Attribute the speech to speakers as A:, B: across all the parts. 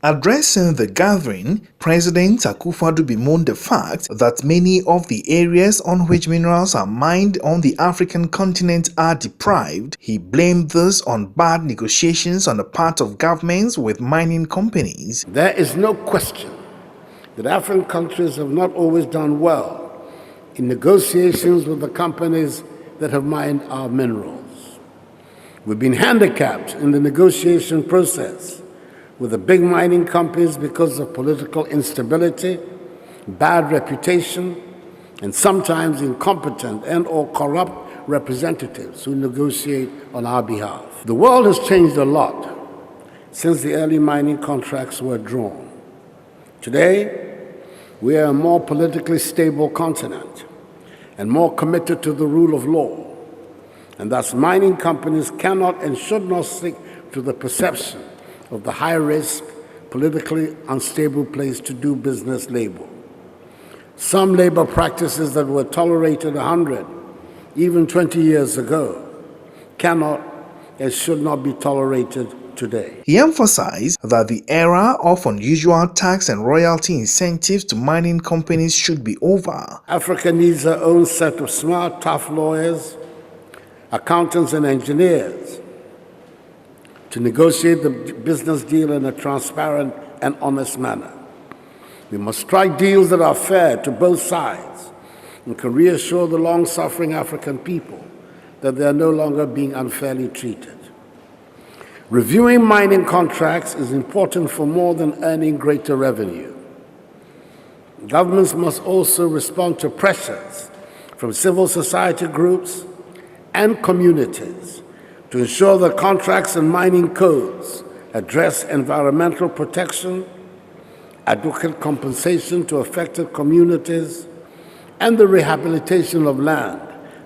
A: Addressing the gathering, President Akufo-Addo bemoaned the fact that many of the areas on which minerals are mined on the African continent are deprived. He blamed this on bad negotiations on the part of governments with mining companies.
B: There is no question that African countries have not always done well in negotiations with the companies that have mined our minerals. We've been handicapped in the negotiation process with the big mining companies because of political instability, bad reputation, and sometimes incompetent and/or corrupt representatives who negotiate on our behalf. The world has changed a lot since the early mining contracts were drawn. Today, we are a more politically stable continent and more committed to the rule of law, and thus mining companies cannot and should not stick to the perception of the high-risk, politically unstable place to do business label. Some labor practices that were tolerated 100, even 20 years ago, cannot and should not be tolerated today.
A: He emphasized that the era of unusual tax and royalty incentives to mining companies should be over.
B: Africa needs her own set of smart, tough lawyers, accountants, and engineers to negotiate the business deal in a transparent and honest manner. We must strike deals that are fair to both sides and can reassure the long-suffering African people that they are no longer being unfairly treated. Reviewing mining contracts is important for more than earning greater revenue. Governments must also respond to pressures from civil society groups and communities to ensure that contracts and mining codes address environmental protection, adequate compensation to affected communities, and the rehabilitation of land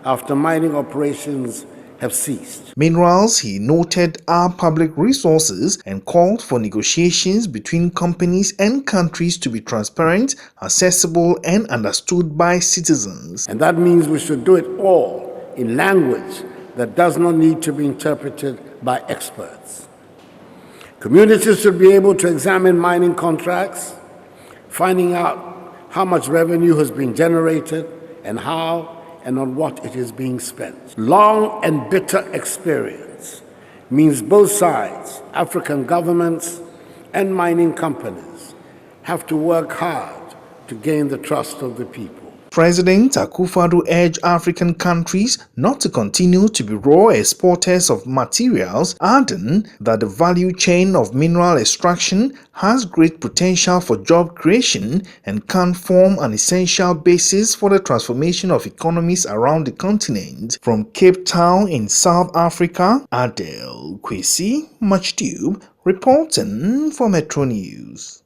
B: after mining operations have ceased.
A: Minerals, he noted, are public resources and called for negotiations between companies and countries to be transparent, accessible, and understood by citizens.
B: And that means we should do it all in language that does not need to be interpreted by experts. Communities should be able to examine mining contracts, finding out how much revenue has been generated and how and on what it is being spent. Long and bitter experience means both sides, African governments and mining companies, have to work hard to gain the trust of the people.
A: President Akufo-Addo urged African countries not to continue to be raw exporters of materials, adding that the value chain of mineral extraction has great potential for job creation and can form an essential basis for the transformation of economies around the continent. From Cape Town in South Africa, Adel Kwesi Machtube reporting for Metro News.